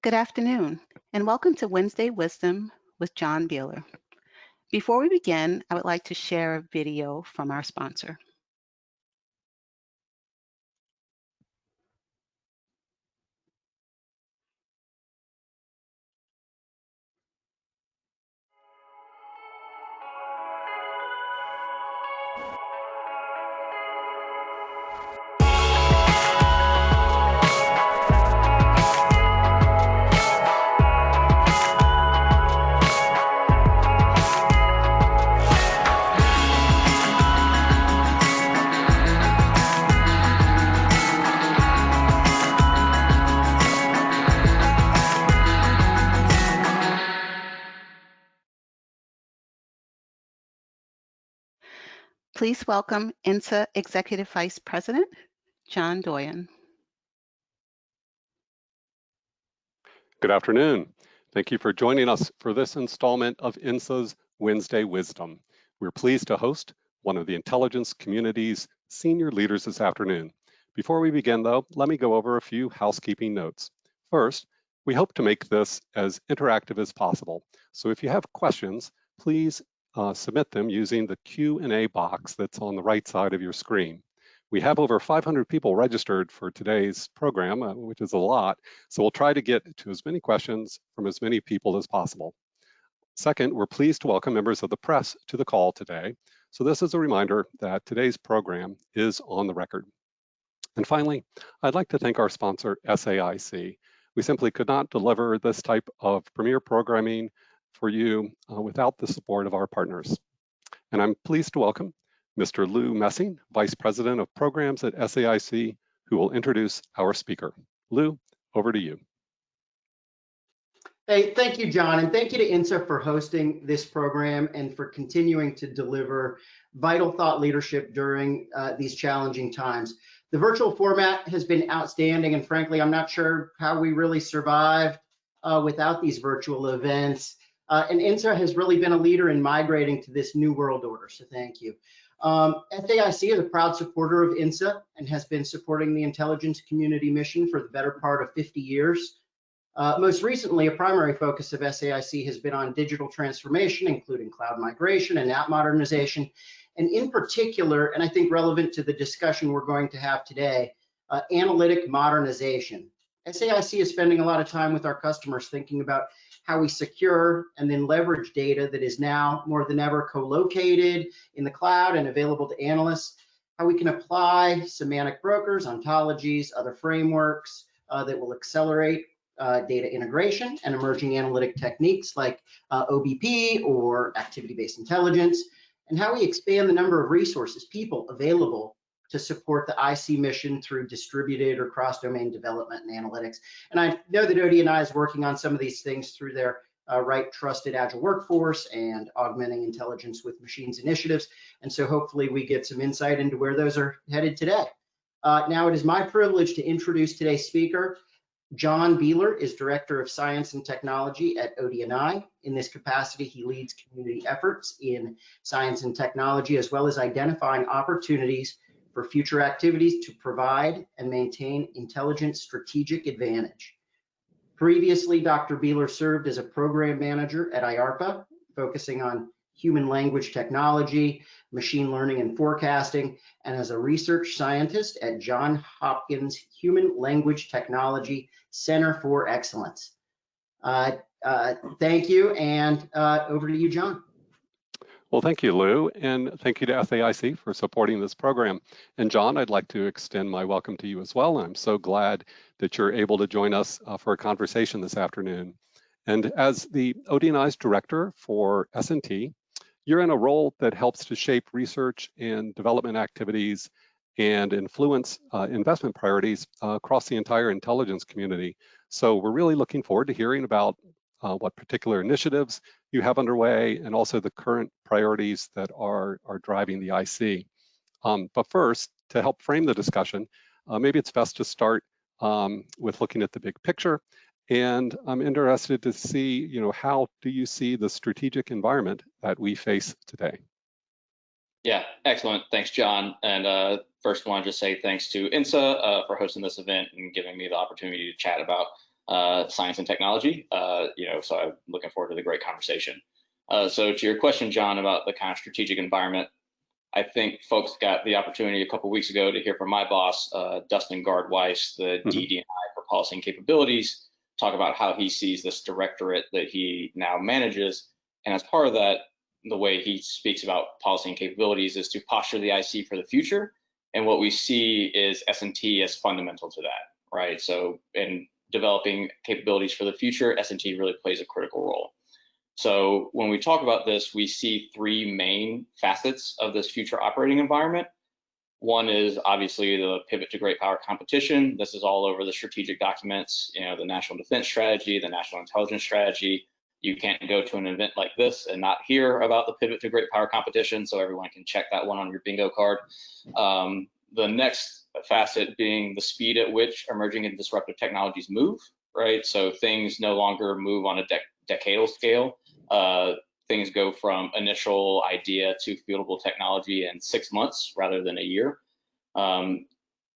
Good afternoon, and welcome to Wednesday Wisdom with John Beieler. Before we begin, I would like to share a video from our sponsor. Please welcome INSA Executive Vice President, John Doyen. Good afternoon. Thank you for joining us for this installment of INSA's Wednesday Wisdom. We're pleased to host one of the intelligence community's senior leaders this afternoon. Before we begin, though, let me go over a few housekeeping notes. First, we hope to make this as interactive as possible. So if you have questions, please submit them using the Q&A box that's on the right side of your screen. We have over 500 people registered for today's program, which is a lot, so we'll try to get to as many questions from as many people as possible. Second, we're pleased to welcome members of the press to the call today. So this is a reminder that today's program is on the record. And finally, I'd like to thank our sponsor, SAIC. We simply could not deliver this type of premier programming for you without the support of our partners. And I'm pleased to welcome Mr. Lou Messing, Vice President of Programs at SAIC, who will introduce our speaker. Lou, over to you. Hey, thank you, John, and thank you to INSA for hosting this program and for continuing to deliver vital thought leadership during these challenging times. The virtual format has been outstanding, and frankly, I'm not sure how we really survived without these virtual events. And INSA has really been a leader in migrating to this new world order, so thank you. SAIC is a proud supporter of INSA and has been supporting the intelligence community mission for the better part of 50 years. Most recently, a primary focus of SAIC has been on digital transformation, including cloud migration and app modernization, and in particular, and I think relevant to the discussion we're going to have today, analytic modernization. SAIC is spending a lot of time with our customers thinking about how we secure and then leverage data that is now more than ever co-located in the cloud and available to analysts, how we can apply semantic brokers, ontologies, other frameworks that will accelerate data integration and emerging analytic techniques like OBP or activity-based intelligence, and how we expand the number of resources, people available to support the IC mission through distributed or cross-domain development and analytics. And I know that Odie and I is working on some of these things through their Right Trusted Agile Workforce and Augmenting Intelligence with Machines initiatives. And so hopefully we get some insight into where those are headed today. Now it is my privilege to introduce today's speaker. John Beieler is Director of Science and Technology at Odie and I. In this capacity, he leads community efforts in science and technology, as well as identifying opportunities for future activities to provide and maintain intelligent strategic advantage. Previously, Dr. Beieler served as a program manager at IARPA, focusing on human language technology, machine learning and forecasting, and as a research scientist at Johns Hopkins Human Language Technology Center for Excellence. Thank you, and over to you, John. Well, thank you, Lou, and thank you to SAIC for supporting this program. And John, I'd like to extend my welcome to you as well. I'm so glad that you're able to join us for a conversation this afternoon. And as the Odie and I's director for S&T, you're in a role that helps to shape research and development activities and influence investment priorities across the entire intelligence community. So we're really looking forward to hearing about what particular initiatives you have underway, and also the current priorities that are driving the IC. But first, to help frame the discussion, maybe it's best to start with looking at the big picture. And I'm interested to see, how do you see the strategic environment that we face today? Yeah, excellent. Thanks, John. And first, I want to just say thanks to INSA for hosting this event and giving me the opportunity to chat about science and technology. So I'm looking forward to the great conversation. So to your question, John, about the kind of strategic environment, I think folks got the opportunity a couple of weeks ago to hear from my boss, Dustin Gard-Weiss, the DD&I for Policy and Capabilities, talk about how he sees this directorate that he now manages. And as part of that, the way he speaks about policy and capabilities is to posture the IC for the future. And what we see is S&T as fundamental to that, right? So in developing capabilities for the future, S&T really plays a critical role. So when we talk about this, we see three main facets of this future operating environment. One is obviously the pivot to great power competition. This is all over the strategic documents, the National Defense Strategy, the National Intelligence Strategy. You can't go to an event like this and not hear about the pivot to great power competition, so everyone can check that one on your bingo card. The next facet being the speed at which emerging and disruptive technologies move, right? So things no longer move on a decadal scale. Things go from initial idea to fieldable technology in 6 months rather than a year. And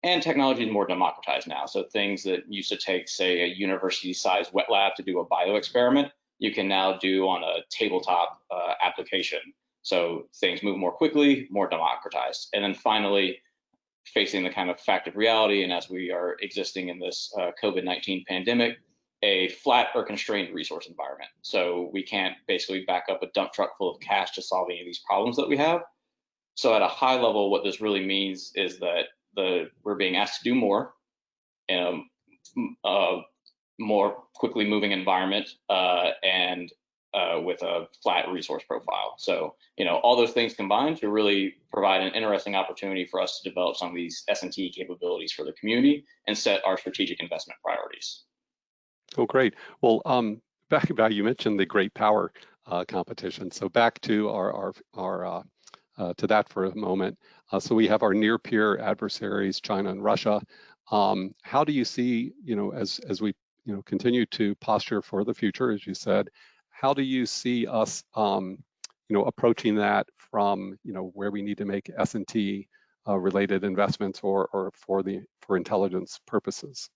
technology is more democratized now. So things that used to take, say, a university-sized wet lab to do a bio experiment, you can now do on a tabletop application. So things move more quickly, more democratized. And then finally, facing the kind of fact of reality, and as we are existing in this COVID-19 pandemic, a flat or constrained resource environment. So we can't basically back up a dump truck full of cash to solve any of these problems that we have. So at a high level, what this really means is that we're being asked to do more in a more quickly moving environment and with a flat resource profile. So, all those things combined to really provide an interesting opportunity for us to develop some of these S&T capabilities for the community and set our strategic investment priorities. Oh, great. Well, back about, you mentioned the great power competition. So back to to that for a moment. So we have our near peer adversaries, China and Russia. How do you see, as we continue to posture for the future, as you said, how do you see us, approaching that from, where we need to make S&T related investments or for intelligence purposes?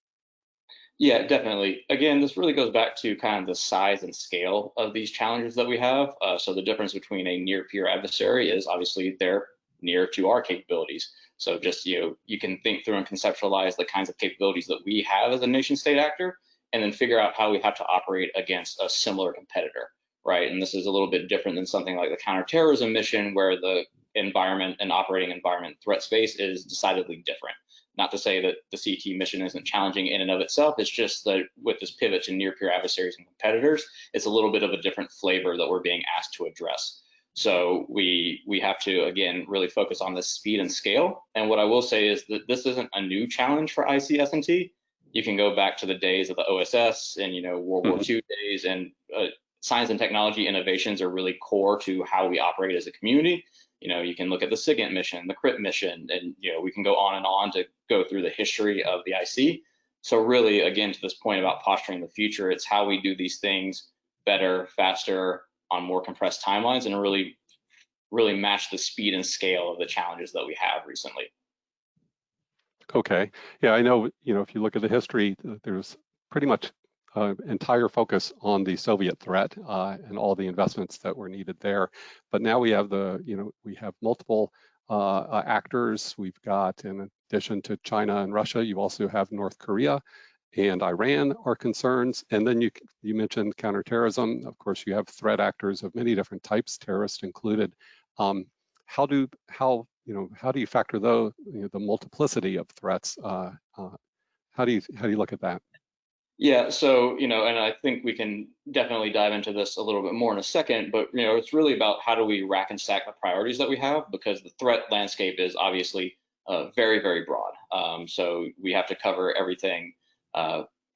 Yeah, definitely. Again, this really goes back to kind of the size and scale of these challenges that we have. So the difference between a near peer adversary is obviously they're near to our capabilities. So just, you can think through and conceptualize the kinds of capabilities that we have as a nation state actor, and then figure out how we have to operate against a similar competitor, right? And this is a little bit different than something like the counterterrorism mission, where the environment and operating environment threat space is decidedly different. Not to say that the CT mission isn't challenging in and of itself, it's just that with this pivot to near peer adversaries and competitors, it's a little bit of a different flavor that we're being asked to address. So we have to, again, really focus on this speed and scale. And what I will say is that this isn't a new challenge for ICS&T. You can go back to the days of the OSS and World War II days, and science and technology innovations are really core to how we operate as a community. You can look at the SIGINT mission, the CRIP mission, and we can go on and on to go through the history of the IC. So really, again, to this point about posturing the future, it's how we do these things better, faster, on more compressed timelines, and really match the speed and scale of the challenges that we have recently. Okay. Yeah, I know, if you look at the history, there's pretty much entire focus on the Soviet threat and all the investments that were needed there. But now we have we have multiple actors. We've got, in addition to China and Russia, you also have North Korea and Iran are concerns. And then you mentioned counterterrorism. Of course, you have threat actors of many different types, terrorists included. How do you factor the multiplicity of threats? How do you look at that? Yeah, so and I think we can definitely dive into this a little bit more in a second, but it's really about how do we rack and stack the priorities that we have, because the threat landscape is obviously very, very broad. So we have to cover everything.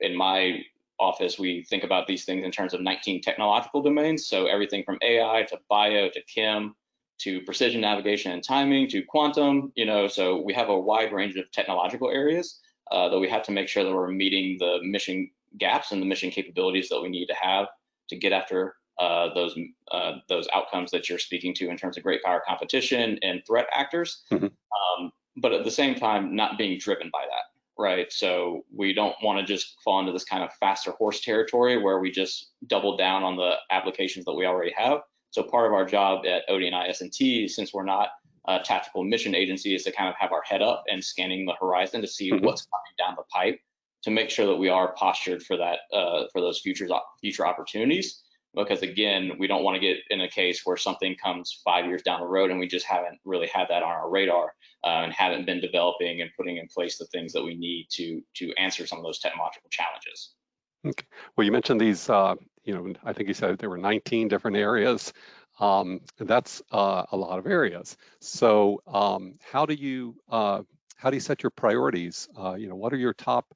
In my office, we think about these things in terms of 19 technological domains. So everything from AI to bio to chem to precision navigation and timing to quantum. So we have a wide range of technological areas that we have to make sure that we're meeting the mission gaps and the mission capabilities that we need to have to get after those outcomes that you're speaking to in terms of great power competition and threat actors. But at the same time, not being driven by that, right? So we don't want to just fall into this kind of faster horse territory where we just double down on the applications that we already have. So part of our job at Odie and IS&T, since we're not a tactical mission agency, is to kind of have our head up and scanning the horizon to see what's coming down the pipe, to make sure that we are postured for that, for those future opportunities. Because again, we don't want to get in a case where something comes 5 years down the road and we just haven't really had that on our radar, and haven't been developing and putting in place the things that we need to answer some of those technological challenges. Okay. Well, you mentioned these, I think you said there were 19 different areas. That's a lot of areas. So how do you set your priorities? What are your top,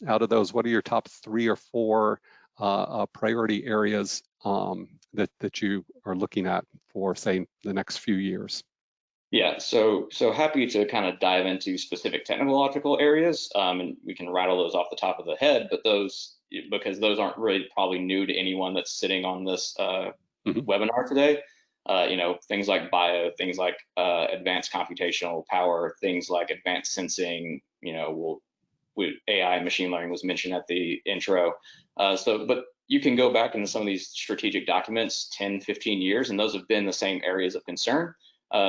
out of those, what are your top 3 or 4 priority areas that you are looking at for, say, the next few years? Yeah, so happy to kind of dive into specific technological areas, and we can rattle those off the top of the head, but because those aren't really probably new to anyone that's sitting on this webinar today. Things like bio, things like advanced computational power, things like advanced sensing, AI and machine learning was mentioned at the intro. But you can go back into some of these strategic documents 10, 15 years, and those have been the same areas of concern.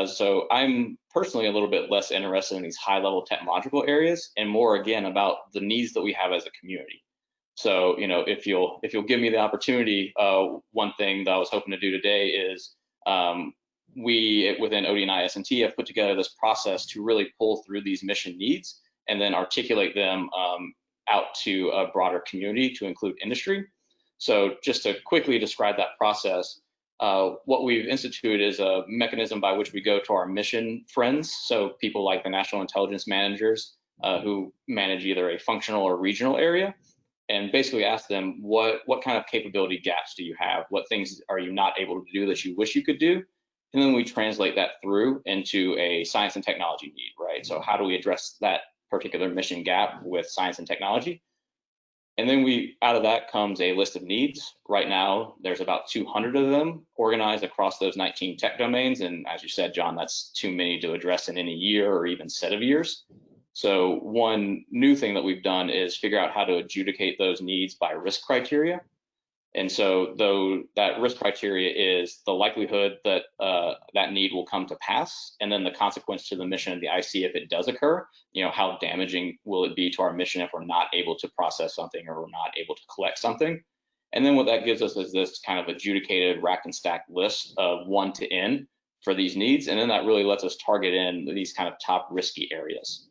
So I'm personally a little bit less interested in these high-level technological areas and more, again, about the needs that we have as a community. So, if you'll give me the opportunity, one thing that I was hoping to do today is we within Odie and IS&T have put together this process to really pull through these mission needs and then articulate them out to a broader community to include industry. So just to quickly describe that process, what we've instituted is a mechanism by which we go to our mission friends, so people like the national intelligence managers who manage either a functional or regional area, and basically ask them what kind of capability gaps do you have, what things are you not able to do that you wish you could do, and then we translate that through into a science and technology need, right? So how do we address that particular mission gap with science and technology? And then out of that comes a list of needs. Right now, there's about 200 of them organized across those 19 tech domains. And as you said, John, that's too many to address in any year or even set of years. So one new thing that we've done is figure out how to adjudicate those needs by risk criteria. And so though that risk criteria is the likelihood that that need will come to pass, and then the consequence to the mission of the IC if it does occur, how damaging will it be to our mission if we're not able to process something or we're not able to collect something. And then what that gives us is this kind of adjudicated racked and stacked list of 1 to N for these needs. And then that really lets us target in these kind of top risky areas.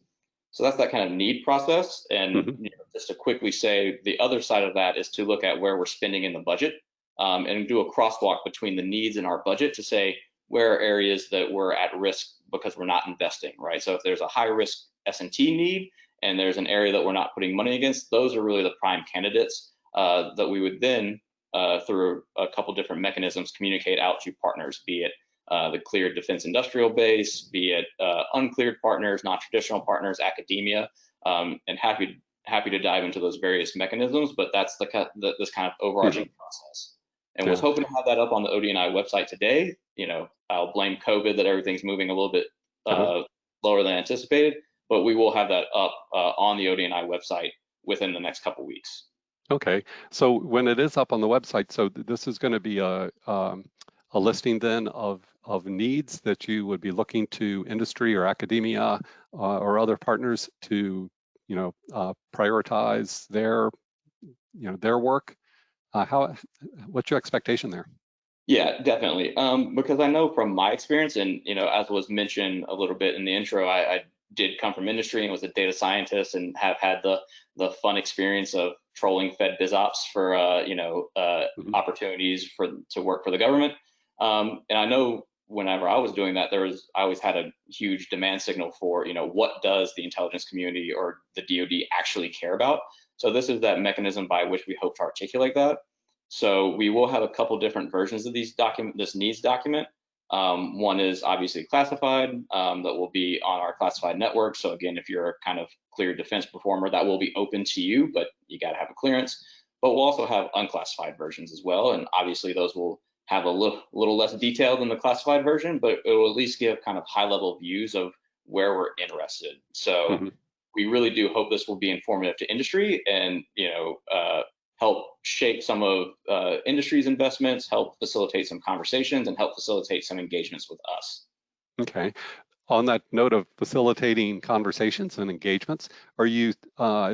So that's that kind of need process. And just to quickly say, the other side of that is to look at where we're spending in the budget and do a crosswalk between the needs in our budget to say where are areas that we're at risk because we're not investing, right? So if there's a high risk S&T need and there's an area that we're not putting money against, those are really the prime candidates that we would then, through a couple different mechanisms, communicate out to partners, be it the cleared defense industrial base, be it uncleared partners, non-traditional partners, academia, and happy to dive into those various mechanisms, but that's this kind of overarching process. And was hoping to have that up on the ODNI website today. I'll blame COVID that everything's moving a little bit lower than anticipated, but we will have that up on the ODNI website within the next couple weeks. Okay, so when it is up on the website, so this is going to be a listing then of needs that you would be looking to industry or academia or other partners to prioritize their work. What's your expectation there? Yeah, definitely. Because I know from my experience, and as was mentioned a little bit in the intro, I did come from industry and was a data scientist and have had the fun experience of trolling Fed BizOps for opportunities to work for the government. And I know whenever I was doing that, I always had a huge demand signal for what does the intelligence community or the DoD actually care about. So this is that mechanism by which we hope to articulate that. So we will have a couple different versions of this needs document. One is obviously classified, that will be on our classified network. So again, if you're a kind of cleared defense performer, that will be open to you, but you got to have a clearance. But we'll also have unclassified versions as well. And obviously those will have a little less detail than the classified version, but it will at least give kind of high level views of where we're interested. So we really do hope this will be informative to industry and, help shape some of industry's investments, help facilitate some conversations, and help facilitate some engagements with us. Okay. On that note of facilitating conversations and engagements, is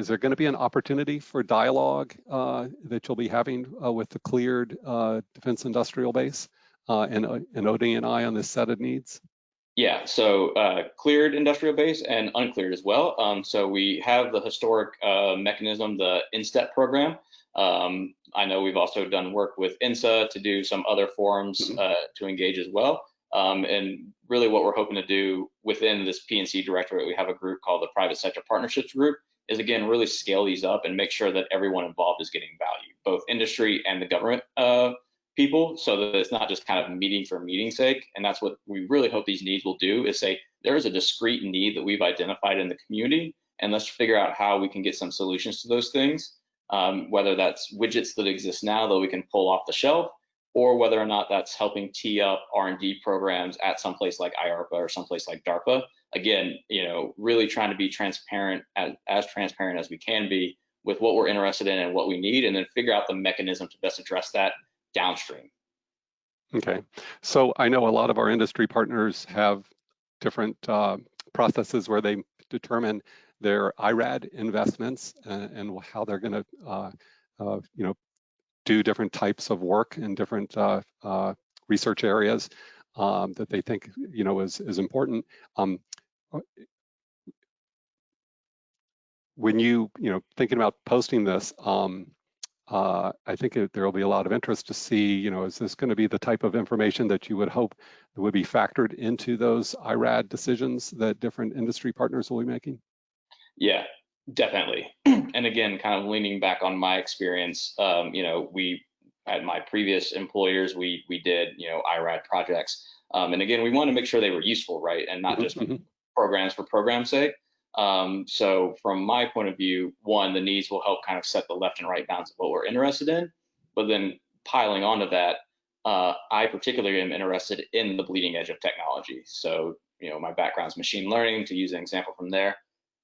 there going to be an opportunity for dialogue that you'll be having with the cleared defense industrial base and Odie and I on this set of needs? Yeah, so cleared industrial base and uncleared as well. So we have the historic mechanism, the INSTEP program. I know we've also done work with INSA to do some other forums to engage as well. And really what we're hoping to do within this P&C directorate, we have a group called the Private Sector Partnerships Group, is again, really scale these up and make sure that everyone involved is getting value, both industry and the government people, so that it's not just kind of meeting for meeting's sake. And that's what we really hope these needs will do, is say, there is a discrete need that we've identified in the community, and let's figure out how we can get some solutions to those things, whether that's widgets that exist now that we can pull off the shelf, or whether or not that's helping tee up R&D programs at some place like IARPA or someplace like DARPA. Again, really trying to be transparent, as transparent as we can be with what we're interested in and what we need, and then figure out the mechanism to best address that downstream. Okay, so I know a lot of our industry partners have different processes where they determine their IRAD investments and how they're going to, do different types of work in different research areas that they think, is important. When thinking about posting this, I think there will be a lot of interest to see, is this going to be the type of information that you would hope would be factored into those IRAD decisions that different industry partners will be making? Yeah, definitely. And again, kind of leaning back on my experience, we at my previous employers, we did, IRAD projects. And again, we want to make sure they were useful, right? And not just programs for program's sake. So from my point of view, one, the needs will help kind of set the left and right bounds of what we're interested in. But then piling onto that, I particularly am interested in the bleeding edge of technology. So, my background is machine learning, to use an example from there.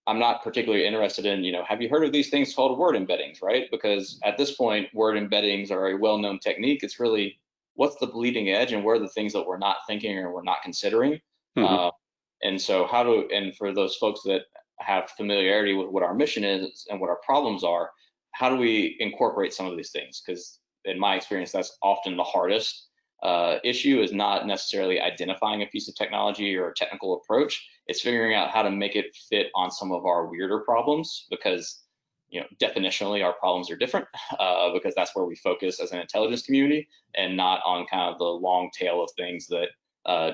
I'm not particularly interested in, have you heard of these things called word embeddings, right? Because at this point, word embeddings are a well-known technique. It's really, what's the bleeding edge and where are the things that we're not thinking or we're not considering? And so and for those folks that have familiarity with what our mission is and what our problems are, how do we incorporate some of these things? Because in my experience, that's often the hardest issue, is not necessarily identifying a piece of technology or a technical approach. It's figuring out how to make it fit on some of our weirder problems, because definitionally our problems are different, because that's where we focus as an intelligence community, and not on kind of the long tail of things that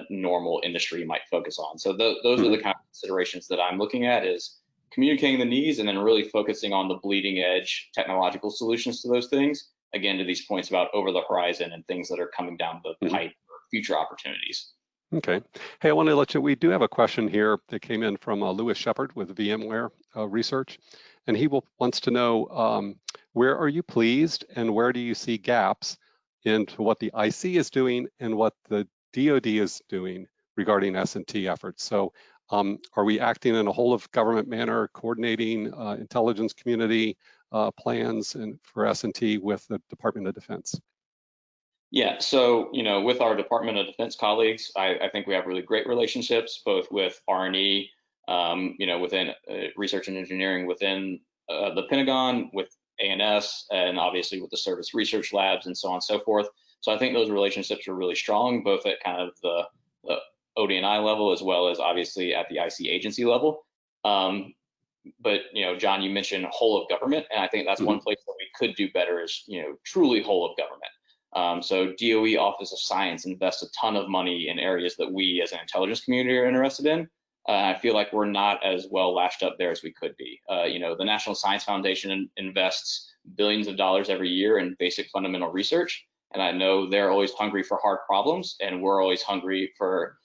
normal industry might focus on. So those are the kind of considerations that I'm looking at, is communicating the needs and then really focusing on the bleeding edge technological solutions to those things. Again, to these points about over the horizon and things that are coming down the pipe for future opportunities. Okay. Hey, I want to let you, we do have a question here that came in from Lewis Shepard with VMware Research, and he wants to know, where are you pleased and where do you see gaps into what the IC is doing and what the DoD is doing regarding S&T efforts? So are we acting in a whole of government manner, coordinating intelligence community plans and for S&T with the Department of Defense? Yeah, so with our Department of Defense colleagues, I think we have really great relationships, both with R&E, within research and engineering within the Pentagon, with ANS, and obviously with the service research labs and so on and so forth. So I think those relationships are really strong, both at kind of the OD&I level, as well as obviously at the IC agency level. But John, you mentioned whole of government, and I think that's one place that we could do better, is truly whole of government. So DOE Office of Science invests a ton of money in areas that we as an intelligence community are interested in. I feel like we're not as well lashed up there as we could be. The National Science Foundation invests billions of dollars every year in basic fundamental research, and I know they're always hungry for hard problems, and we're always hungry for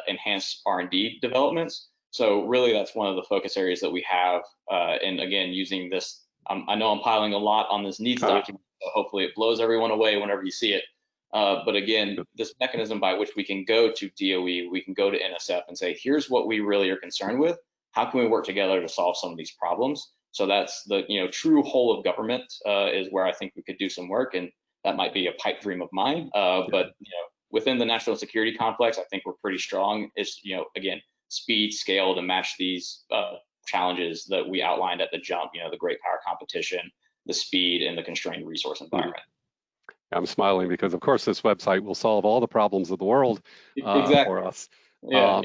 enhanced R&D developments. So really, that's one of the focus areas that we have. And again, using this, I know I'm piling a lot on this needs document, so hopefully it blows everyone away whenever you see it. But again, this mechanism by which we can go to DOE, we can go to NSF and say, here's what we really are concerned with. how can we work together to solve some of these problems? So that's the true whole of government is where I think we could do some work, and that might be a pipe dream of mine. But within the national security complex, I think we're pretty strong. It's again, speed, scale to match these challenges that we outlined at the jump. The great power competition, the speed, and the constrained resource environment. I'm smiling because, of course, this website will solve all the problems of the world Exactly. for us. Yeah.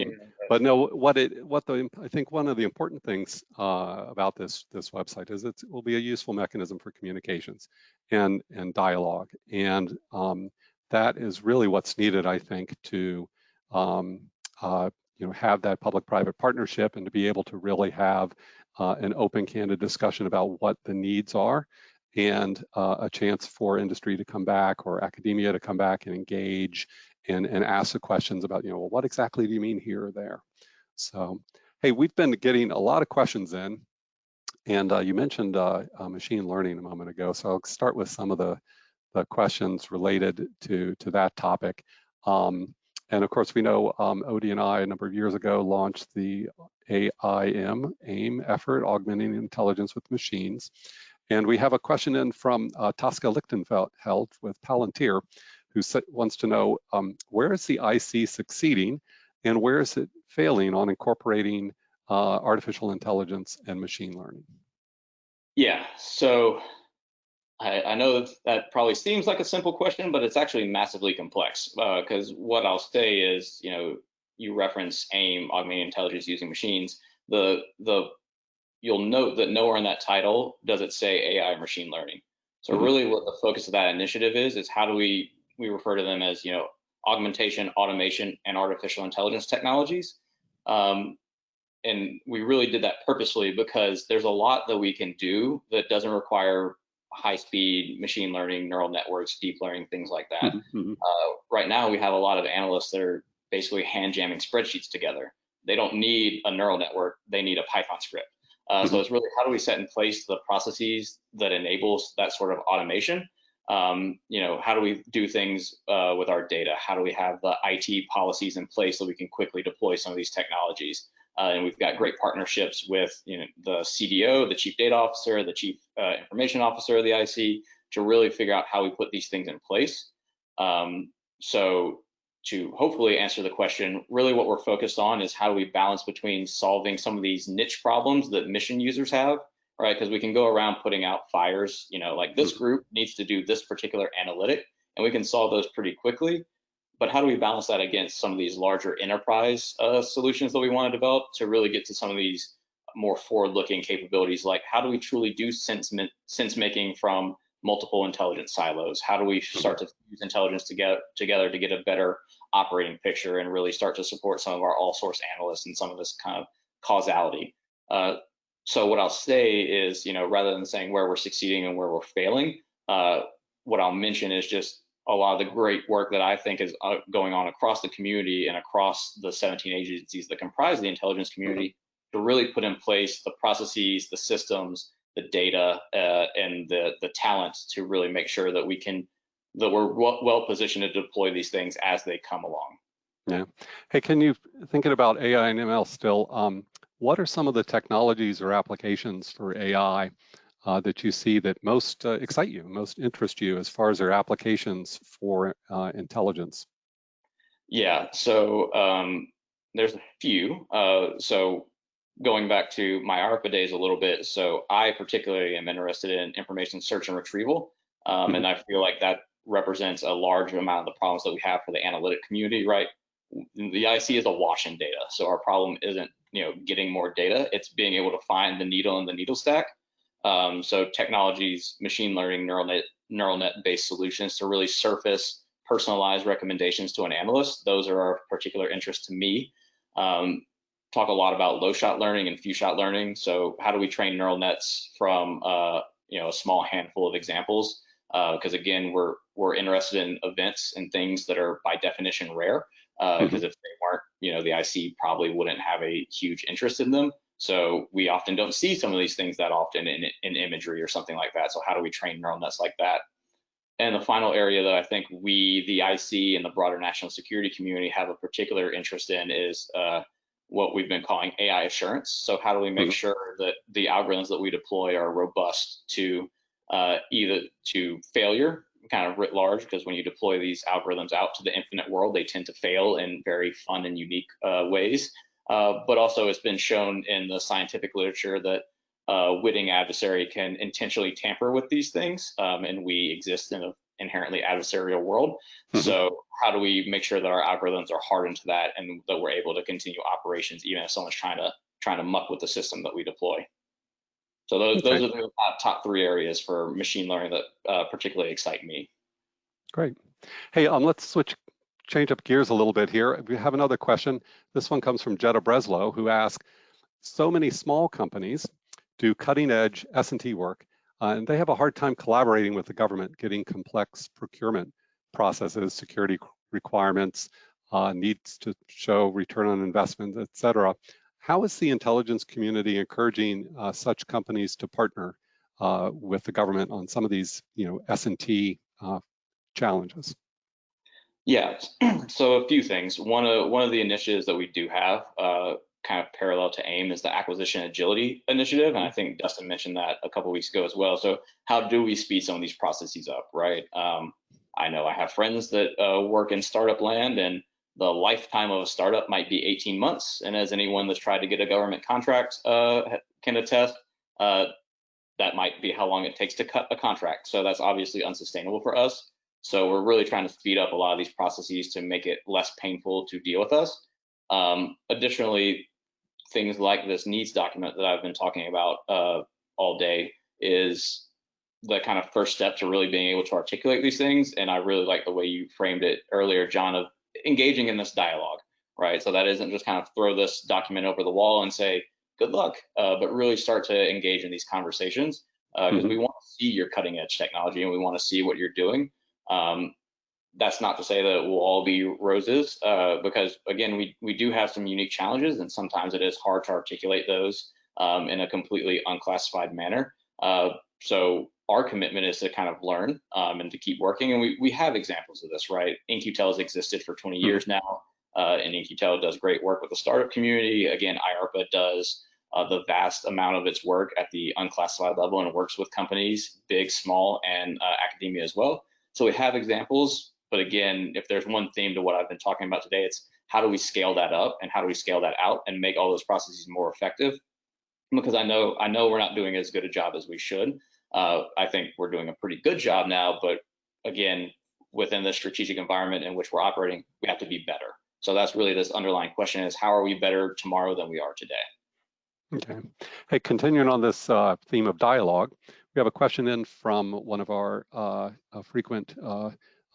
But no, I think one of the important things about this website is it will be a useful mechanism for communications and dialogue, and that is really what's needed, I think, to have that public-private partnership and to be able to really have an open, candid discussion about what the needs are, and a chance for industry to come back or academia to come back and engage and ask the questions about, well, what exactly do you mean here or there? So, hey, we've been getting a lot of questions in, and you mentioned machine learning a moment ago, so I'll start with some of the questions related to that topic. And of course, we know Odie and I, a number of years ago, launched the AIM effort, Augmenting Intelligence with Machines. And we have a question in from Tosca Lichtenfeld with Palantir, who wants to know, where is the IC succeeding and where is it failing on incorporating artificial intelligence and machine learning? Yeah, so I know that probably seems like a simple question, but it's actually massively complex, because what I'll say is, you reference AIM, Augmenting Intelligence Using Machines. You'll note that nowhere in that title does it say AI or machine learning. So really what the focus of that initiative is how do we refer to them as, augmentation, automation, and artificial intelligence technologies. And we really did that purposely because there's a lot that we can do that doesn't require high-speed machine learning, neural networks, deep learning, things like that. Right now, we have a lot of analysts that are basically hand jamming spreadsheets together. They don't need a neural network, they need a Python script. So it's really, how do we set in place the processes that enables that sort of automation? How do we do things with our data? How do we have the IT policies in place so we can quickly deploy some of these technologies? And we've got great partnerships with the CDO, the Chief Data Officer, the Chief Information Officer of the IC, to really figure out how we put these things in place. So to hopefully answer the question, really what we're focused on is how do we balance between solving some of these niche problems that mission users have, right? Because we can go around putting out fires, like this group needs to do this particular analytic, and we can solve those pretty quickly. But how do we balance that against some of these larger enterprise solutions that we want to develop to really get to some of these more forward-looking capabilities? Like, how do we truly do sense making from multiple intelligence silos? How do we start to use intelligence together to get a better operating picture and really start to support some of our all-source analysts and some of this kind of causality? So what I'll say is, rather than saying where we're succeeding and where we're failing, what I'll mention is just a lot of the great work that I think is going on across the community and across the 17 agencies that comprise the intelligence community to really put in place the processes, the systems, the data, and the talent to really make sure that we're well positioned to deploy these things as they come along. Yeah. Hey, thinking about AI and ML still, what are some of the technologies or applications for AI that you see that most excite you, most interest you as far as their applications for intelligence? Yeah, so there's a few. So going back to my ARPA days a little bit, so I particularly am interested in information search and retrieval, and I feel like that represents a large amount of the problems that we have for the analytic community, right? The IC is awash in data, so our problem isn't getting more data, it's being able to find the needle in the needle stack. So technologies, machine learning, neural net based solutions to really surface personalized recommendations to an analyst, those are of particular interest to me. Talk a lot about low shot learning and few shot learning. So how do we train neural nets from a small handful of examples? Because again, we're interested in events and things that are by definition rare. Because if they weren't, the IC probably wouldn't have a huge interest in them. So we often don't see some of these things that often in imagery or something like that. So how do we train neural nets like that? And the final area that I think we, the IC and the broader national security community, have a particular interest in is what we've been calling AI assurance. So how do we make sure that the algorithms that we deploy are robust to either to failure, kind of writ large, because when you deploy these algorithms out to the infinite world, they tend to fail in very fun and unique ways. But also it's been shown in the scientific literature that witting adversary can intentionally tamper with these things, and we exist in an inherently adversarial world. So how do we make sure that our algorithms are hardened to that and that we're able to continue operations even if someone's trying to muck with the system that we deploy? So those are the top 3 areas for machine learning that particularly excite me. Great. Hey, let's change up gears a little bit here. We have another question. This one comes from Jetta Breslow, who asks, so many small companies do cutting edge S&T work, and they have a hard time collaborating with the government, getting complex procurement processes, security requirements, needs to show return on investment, et cetera. How is the intelligence community encouraging such companies to partner with the government on some of these, S&T challenges? Yeah, so a few things. One of the initiatives that we do have, kind of parallel to AIM, is the Acquisition Agility Initiative, and I think Dustin mentioned that a couple of weeks ago as well. So how do we speed some of these processes up, right? I know I have friends that work in startup land, and the lifetime of a startup might be 18 months. And as anyone that's tried to get a government contract can attest, that might be how long it takes to cut a contract. So that's obviously unsustainable for us. So we're really trying to speed up a lot of these processes to make it less painful to deal with us. Additionally, things like this needs document that I've been talking about all day is the kind of first step to really being able to articulate these things. And I really like the way you framed it earlier, John, of engaging in this dialogue, right? So that isn't just kind of throw this document over the wall and say, good luck, but really start to engage in these conversations, because we want to see your cutting edge technology and we want to see what you're doing. That's not to say that it will all be roses, because again, we do have some unique challenges, and sometimes it is hard to articulate those in a completely unclassified manner. So our commitment is to kind of learn and to keep working, and we have examples of this, right? InQtel has existed for 20 years now, and InQtel does great work with the startup community. Again, IARPA does the vast amount of its work at the unclassified level and works with companies, big, small, and academia as well. So we have examples, but again, if there's one theme to what I've been talking about today, it's how do we scale that up and how do we scale that out and make all those processes more effective? Because I know we're not doing as good a job as we should. I think we're doing a pretty good job now, but again, within the strategic environment in which we're operating, we have to be better. So that's really this underlying question, is how are we better tomorrow than we are today? Okay. Hey, continuing on this theme of dialogue, we have a question in from one of our frequent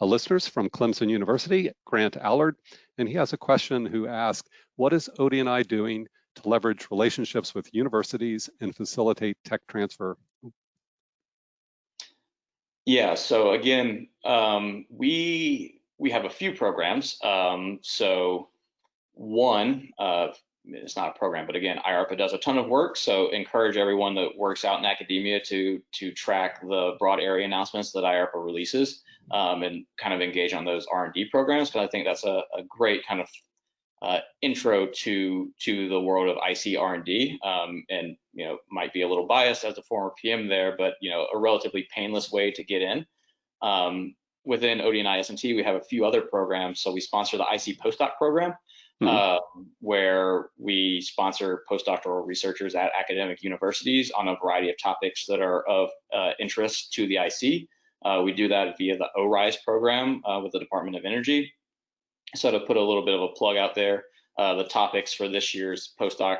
listeners from Clemson University, Grant Allard, and he has a question who asks, what is Odie and I doing to leverage relationships with universities and facilitate tech transfer? Yeah, so again, we have a few programs. So one, it's not a program, but again, IARPA does a ton of work. So encourage everyone that works out in academia to track the broad area announcements that IARPA releases, and kind of engage on those R&D programs. But I think that's a great kind of intro to the world of IC R&D, and might be a little biased as a former PM there, but a relatively painless way to get in. Within Odie and ISMT, we have a few other programs. So we sponsor the IC postdoc program, where we sponsor postdoctoral researchers at academic universities on a variety of topics that are of interest to the IC. We do that via the ORISE program with the Department of Energy. So to put a little bit of a plug out there, the topics for this year's postdoc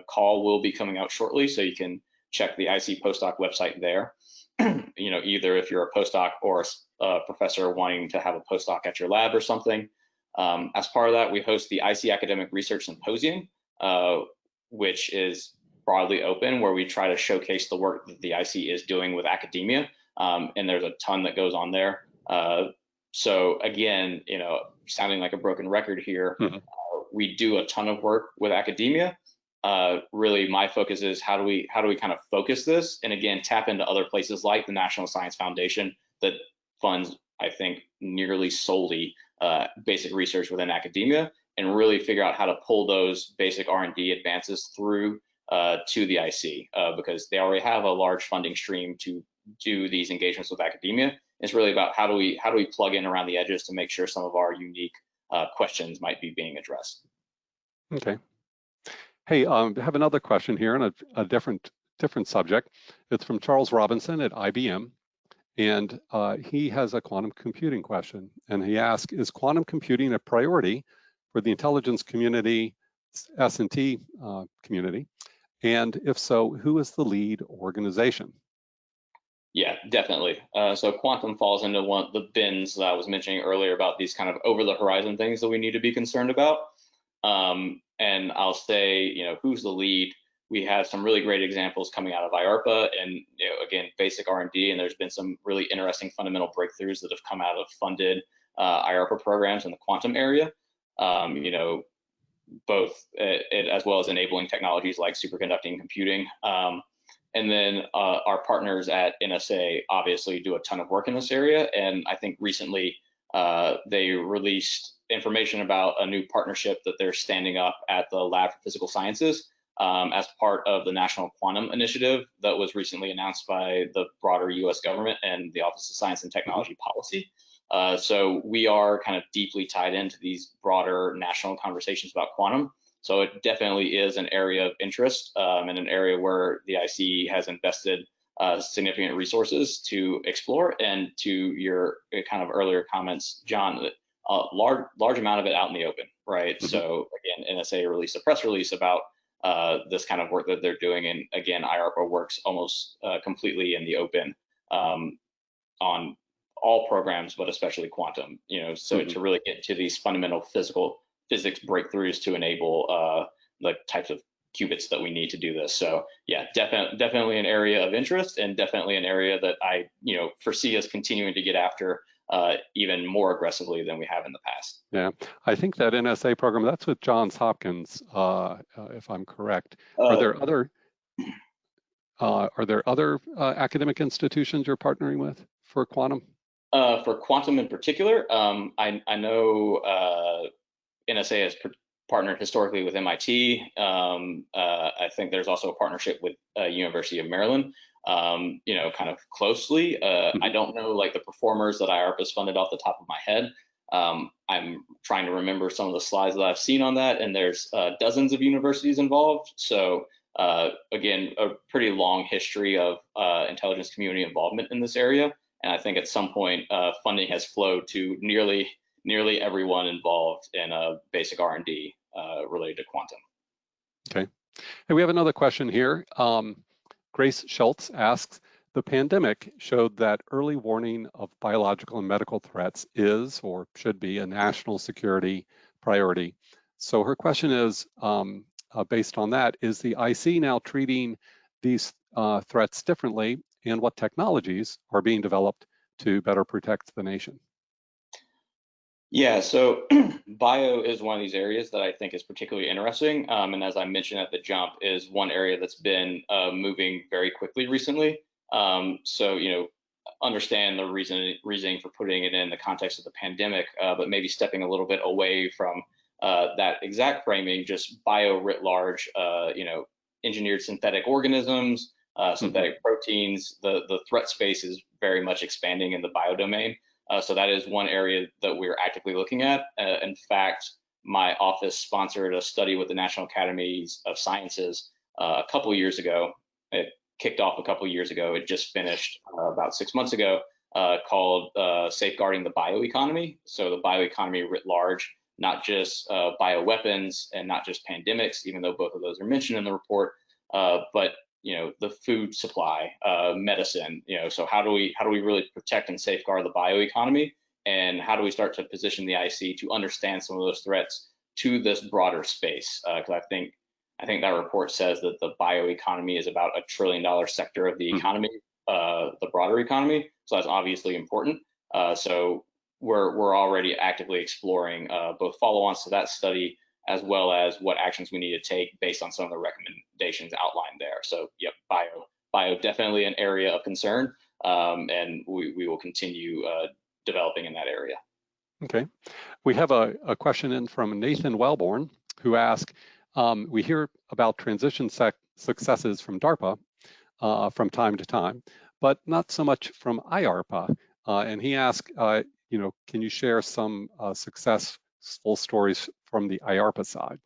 call will be coming out shortly, so you can check the IC postdoc website there. Either if you're a postdoc or a professor wanting to have a postdoc at your lab or something. As part of that, we host the IC Academic Research Symposium, which is broadly open, where we try to showcase the work that the IC is doing with academia, and there's a ton that goes on there. So again, sounding like a broken record here, we do a ton of work with academia. Really, my focus is how do we kind of focus this, and again, tap into other places like the National Science Foundation that funds, I think, nearly solely basic research within academia, and really figure out how to pull those basic R&D advances through to the IC, because they already have a large funding stream to do these engagements with academia. It's really about how do we plug in around the edges to make sure some of our unique questions might be being addressed. Okay. Hey, I have another question here on a different subject. It's from Charles Robinson at IBM, and he has a quantum computing question. And he asks, is quantum computing a priority for the intelligence community, S&T community? And if so, who is the lead organization? Yeah, definitely. So quantum falls into one of the bins that I was mentioning earlier about these kind of over the horizon things that we need to be concerned about. And I'll say, you know, who's the lead? We have some really great examples coming out of IARPA and, you know, again, basic R&D, and there's been some really interesting fundamental breakthroughs that have come out of funded IARPA programs in the quantum area. You know, both as well as enabling technologies like superconducting computing. And then our partners at NSA obviously do a ton of work in this area. And I think recently they released information about a new partnership that they're standing up at the Lab for Physical Sciences as part of the National Quantum Initiative that was recently announced by the broader US government and the Office of Science and Technology Policy. So we are kind of deeply tied into these broader national conversations about quantum. So it definitely is an area of interest and an area where the IC has invested significant resources to explore. And to your kind of earlier comments, John, a large amount of it out in the open, right? Mm-hmm. So again, NSA released a press release about this kind of work that they're doing. And again, IARPA works almost completely in the open on all programs, but especially quantum, you know, so to really get to these fundamental physics breakthroughs to enable the types of qubits that we need to do this. So yeah, definitely an area of interest, and definitely an area that I, you know, foresee us continuing to get after even more aggressively than we have in the past. Yeah, I think that NSA program, that's with Johns Hopkins, if I'm correct. Are there other academic institutions you're partnering with for quantum? For quantum in particular, I know NSA has partnered historically with MIT. I think there's also a partnership with University of Maryland, you know, kind of closely. I don't know like the performers that IARPA has funded off the top of my head. I'm trying to remember some of the slides that I've seen on that, and there's dozens of universities involved. So again, a pretty long history of intelligence community involvement in this area. And I think at some point, funding has flowed to nearly everyone involved in basic R&D related to quantum. Okay. And we have another question here. Grace Schultz asks, the pandemic showed that early warning of biological and medical threats is or should be a national security priority. So her question is, based on that, is the IC now treating these threats differently, and what technologies are being developed to better protect the nation? Yeah, so bio is one of these areas that I think is particularly interesting. And as I mentioned at the jump, is one area that's been moving very quickly recently. So, you know, understand the reasoning for putting it in the context of the pandemic, but maybe stepping a little bit away from that exact framing, just bio writ large, you know, engineered synthetic organisms, synthetic proteins, the threat space is very much expanding in the bio domain. So that is one area that we're actively looking at. In fact, my office sponsored a study with the National Academies of Sciences a couple years ago. It kicked off a couple years ago. It just finished about 6 months ago, called Safeguarding the Bioeconomy. So the bioeconomy writ large, not just bioweapons and not just pandemics, even though both of those are mentioned in the report, but you know, the food supply, medicine, you know, so how do we really protect and safeguard the bioeconomy, and how do we start to position the IC to understand some of those threats to this broader space? Because I think that report says that the bioeconomy is about $1 trillion sector of the economy, the broader economy. So that's obviously important. So we're already actively exploring both follow-ons to that study, as well as what actions we need to take based on some of the recommendations outlined there. So yep, bio definitely an area of concern, and we will continue developing in that area. Okay. We have a question in from Nathan Wellborn, who asked, we hear about transition successes from DARPA from time to time, but not so much from IARPA. And he asked, can you share some successful stories from the IARPA side?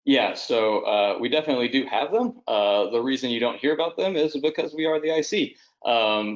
Yeah, so we definitely do have them. The reason you don't hear about them is because we are the IC.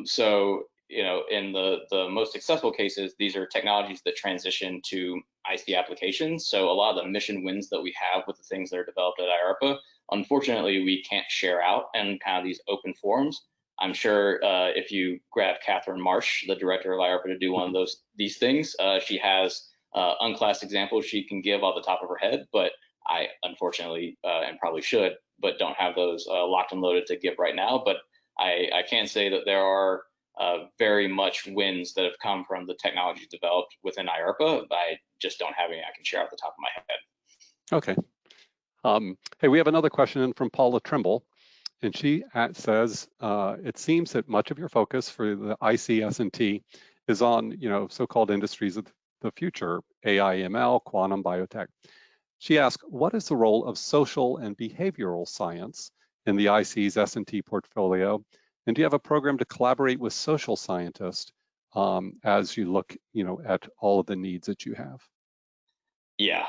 So, in the most successful cases, these are technologies that transition to IC applications. So a lot of the mission wins that we have with the things that are developed at IARPA, unfortunately, we can't share out in kind of these open forums. I'm sure if you grab Catherine Marsh, the director of IARPA, to do one of these things, she has unclassed examples she can give off the top of her head, but I unfortunately, and probably should, but don't have those locked and loaded to give right now. But I can say that there are very much wins that have come from the technologies developed within IARPA. I just don't have any I can share off the top of my head. Okay. Hey, we have another question in from Paula Trimble, and she says, it seems that much of your focus for the ICS&T is on, so-called industries of the future, AI, ML, quantum, biotech. She asked, what is the role of social and behavioral science in the IC's S&T portfolio? And do you have a program to collaborate with social scientists as you look, at all of the needs that you have? Yeah,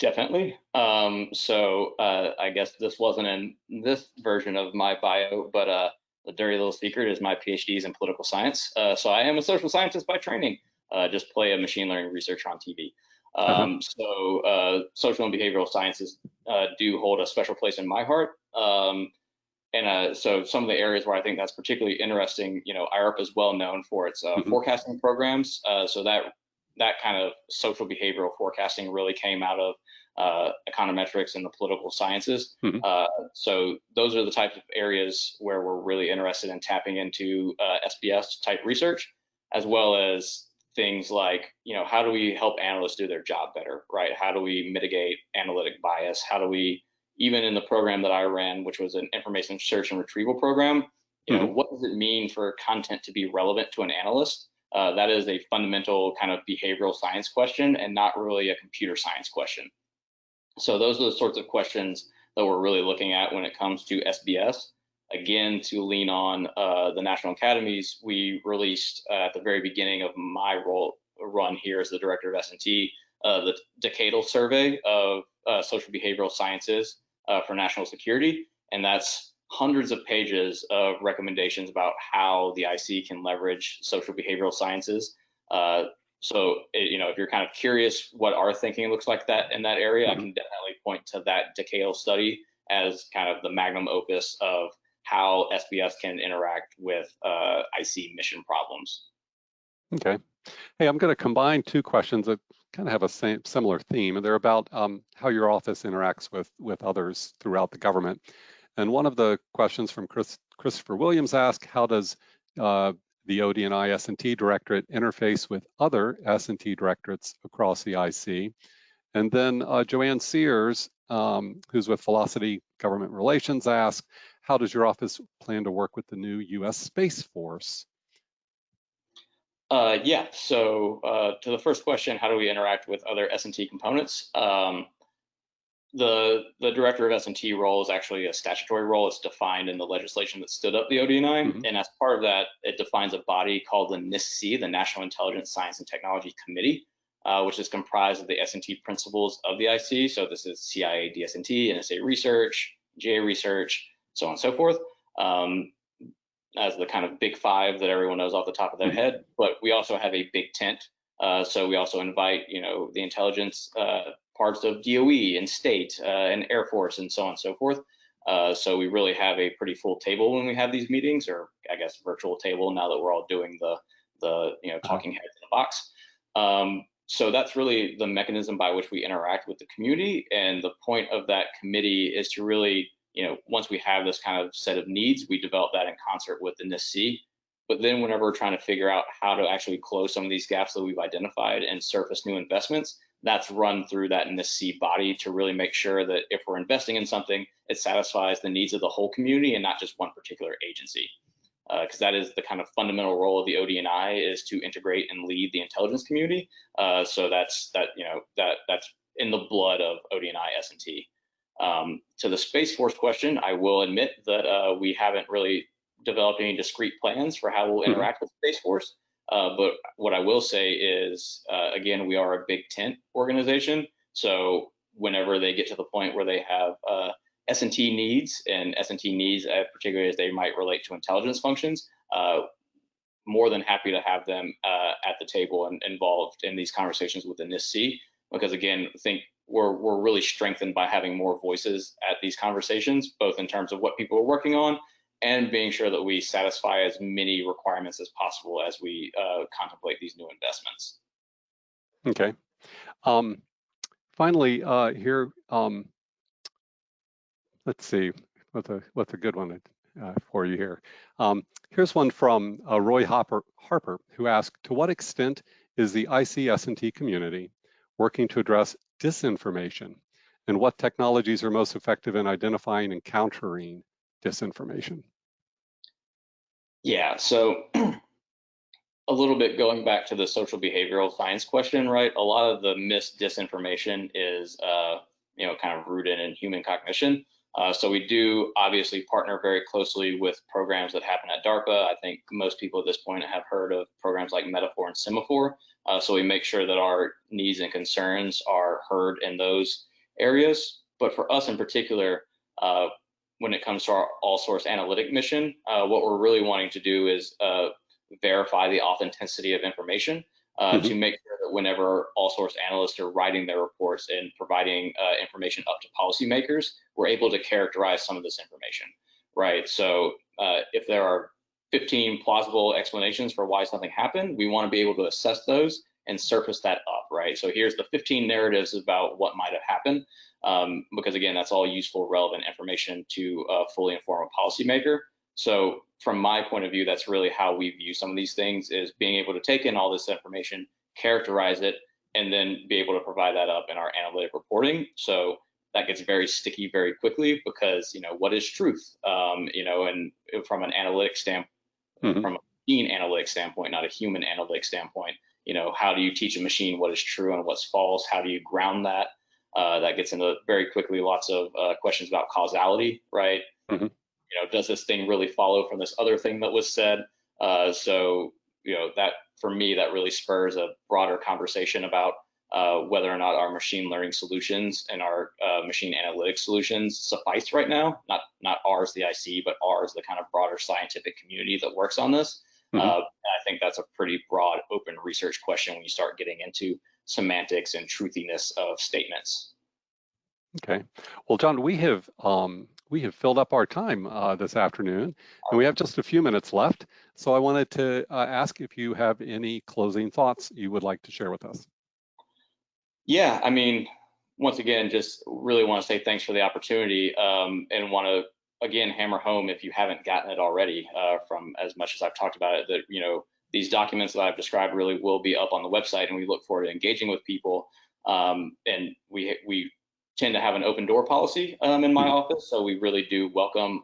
definitely. So I guess this wasn't in this version of my bio, but the dirty little secret is my PhD is in political science. So I am a social scientist by training, just play a machine learning researcher on TV. So social and behavioral sciences do hold a special place in my heart. So some of the areas where I think that's particularly interesting, IARPA is well known for its forecasting programs. So that kind of social behavioral forecasting really came out of econometrics and the political sciences. So those are the types of areas where we're really interested in tapping into SBS type research, as well as things like, how do we help analysts do their job better, right? How do we mitigate analytic bias? How do we, even in the program that I ran, which was an information search and retrieval program, what does it mean for content to be relevant to an analyst? That is a fundamental kind of behavioral science question and not really a computer science question. So those are the sorts of questions that we're really looking at when it comes to SBS. Again, to lean on the National Academies, we released at the very beginning of my run here as the director of S&T, the decadal survey of social behavioral sciences for national security. And that's hundreds of pages of recommendations about how the IC can leverage social behavioral sciences. So, if you're kind of curious what our thinking looks like that in that area, I can definitely point to that decadal study as kind of the magnum opus of how SBS can interact with IC mission problems. Okay. Hey, I'm going to combine two questions that kind of have a similar theme, and they're about how your office interacts with others throughout the government. And one of the questions from Christopher Williams asked, how does the Odie and I S&T directorate interface with other S&T directorates across the IC? And then Joanne Sears, who's with Velocity Government Relations, asked, how does your office plan to work with the new U.S. Space Force? Yeah, so to the first question, how do we interact with other S&T components? The director of S&T role is actually a statutory role. It's defined in the legislation that stood up the ODNI. And as part of that, it defines a body called the NISC, the National Intelligence, Science, and Technology Committee, which is comprised of the S&T principles of the IC. So this is CIA, DSNT, NSA Research, GA Research, so on and so forth, as the kind of big five that everyone knows off the top of their head. But we also have a big tent. So we also invite, the intelligence parts of DOE and state and Air Force and so on and so forth. So we really have a pretty full table when we have these meetings, or I guess virtual table now that we're all doing the talking heads in the box. So that's really the mechanism by which we interact with the community. And the point of that committee is to really, once we have this kind of set of needs, we develop that in concert with the NISC. But then whenever we're trying to figure out how to actually close some of these gaps that we've identified and surface new investments, that's run through that NISC body to really make sure that if we're investing in something, it satisfies the needs of the whole community and not just one particular agency. because that is the kind of fundamental role of the ODNI, is to integrate and lead the intelligence community. So that's in the blood of ODNI S&T. To the Space Force question, I will admit that we haven't really developed any discrete plans for how we'll interact with Space Force. But what I will say is, again, we are a big tent organization. So whenever they get to the point where they have S&T needs, particularly as they might relate to intelligence functions, more than happy to have them at the table and involved in these conversations with the NISC, because again, I think we're really strengthened by having more voices at these conversations, both in terms of what people are working on and being sure that we satisfy as many requirements as possible as we contemplate these new investments. Okay. Finally, here, let's see, what's a good one for you here. Here's one from Roy Harper, who asked, to what extent is the ICS&T community working to address disinformation, and what technologies are most effective in identifying and countering disinformation? Yeah, so a little bit going back to the social behavioral science question, right? A lot of the disinformation is, kind of rooted in human cognition. So we do obviously partner very closely with programs that happen at DARPA. I think most people at this point have heard of programs like Metaphor and Semaphore. So we make sure that our needs and concerns are heard in those areas. But for us in particular, when it comes to our all source analytic mission, what we're really wanting to do is verify the authenticity of information to make sure that whenever all source analysts are writing their reports and providing information up to policymakers, we're able to characterize some of this information, right? So if there are 15 plausible explanations for why something happened, we want to be able to assess those and surface that up, right? So here's the 15 narratives about what might have happened, because again, that's all useful, relevant information to fully inform a policymaker. So from my point of view, that's really how we view some of these things, is being able to take in all this information, characterize it, and then be able to provide that up in our analytic reporting. So that gets very sticky very quickly, because, what is truth? And from an analytic standpoint, from a machine analytic standpoint, not a human analytic standpoint, how do you teach a machine what is true and what's false? How do you ground that? That gets into very quickly lots of questions about causality, right? Does this thing really follow from this other thing that was said? So, that for me, that really spurs a broader conversation about whether or not our machine learning solutions and our machine analytics solutions suffice right now. Not ours, the IC, but ours, the kind of broader scientific community that works on this. I think that's a pretty broad, open research question when you start getting into semantics and truthiness of statements. Okay. Well, John, we have filled up our time this afternoon, and we have just a few minutes left. So I wanted to ask if you have any closing thoughts you would like to share with us. Yeah, I mean, once again, just really want to say thanks for the opportunity, and want to again hammer home, if you haven't gotten it already, from as much as I've talked about it, that these documents that I've described really will be up on the website, and we look forward to engaging with people. And we tend to have an open door policy in my office, so we really do welcome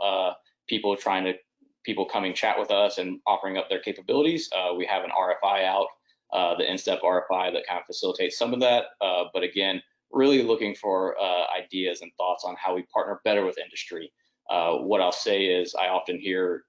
people coming chat with us and offering up their capabilities. We have an RFI out, the NSTEP RFI, that kind of facilitates some of that. But again, really looking for ideas and thoughts on how we partner better with industry. What I'll say is, I often hear,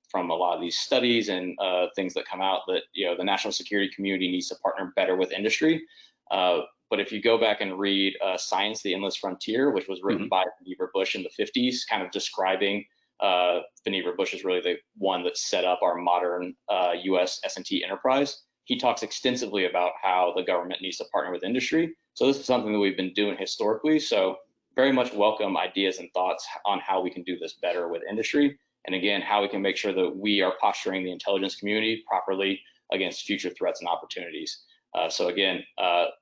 from a lot of these studies and things that come out, that the national security community needs to partner better with industry. But if you go back and read Science, the Endless Frontier, which was written by Vannevar Bush in the 50s, kind of describing, Vannevar Bush is really the one that set up our modern US S&T enterprise. He talks extensively about how the government needs to partner with industry. So this is something that we've been doing historically. So very much welcome ideas and thoughts on how we can do this better with industry. And again, how we can make sure that we are posturing the intelligence community properly against future threats and opportunities. So again,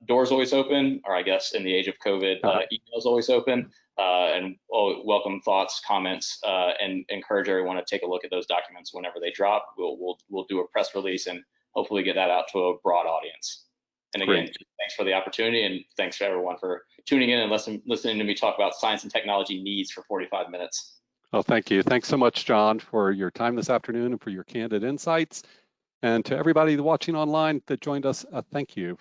doors always open, or I guess in the age of COVID, emails always open, and welcome thoughts, comments, and encourage everyone to take a look at those documents whenever they drop. We'll do a press release and hopefully get that out to a broad audience. And again, thanks for the opportunity, and thanks to everyone for tuning in and listening to me talk about science and technology needs for 45 minutes. Well, thank you. Thanks so much, John, for your time this afternoon and for your candid insights. And to everybody watching online that joined us, thank you.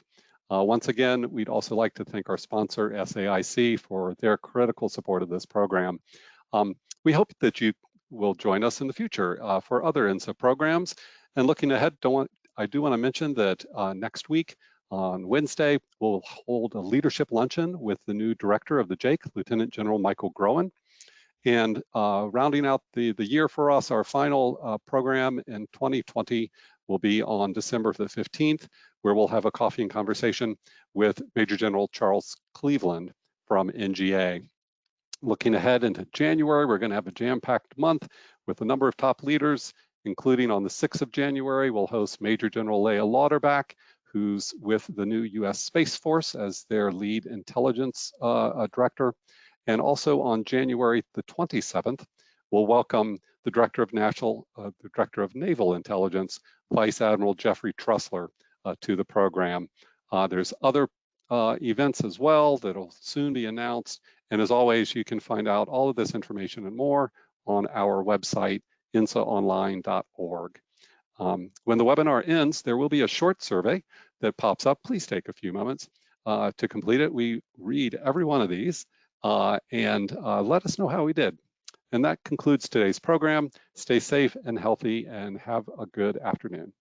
Once again, we'd also like to thank our sponsor, SAIC, for their critical support of this program. We hope that you will join us in the future for other INSA programs. And looking ahead, I do want to mention that next week on Wednesday, we'll hold a leadership luncheon with the new director of the JAIC, Lieutenant General Michael Groen. And rounding out the year for us, our final program in 2020 will be on December the 15th, where we'll have a coffee and conversation with Major General Charles Cleveland from NGA. Looking ahead into January, we're going to have a jam-packed month with a number of top leaders, including on the 6th of January, we'll host Major General Leah Lauterbach, who's with the new U.S. Space Force as their lead intelligence director. And also on January the 27th, we'll welcome the Director of Naval Intelligence, Vice Admiral Jeffrey Trussler, to the program. There's other events as well that'll soon be announced. And as always, you can find out all of this information and more on our website, insaonline.org. When the webinar ends, there will be a short survey that pops up. Please take a few moments to complete it. We read every one of these and let us know how we did. And that concludes today's program. Stay safe and healthy and have a good afternoon.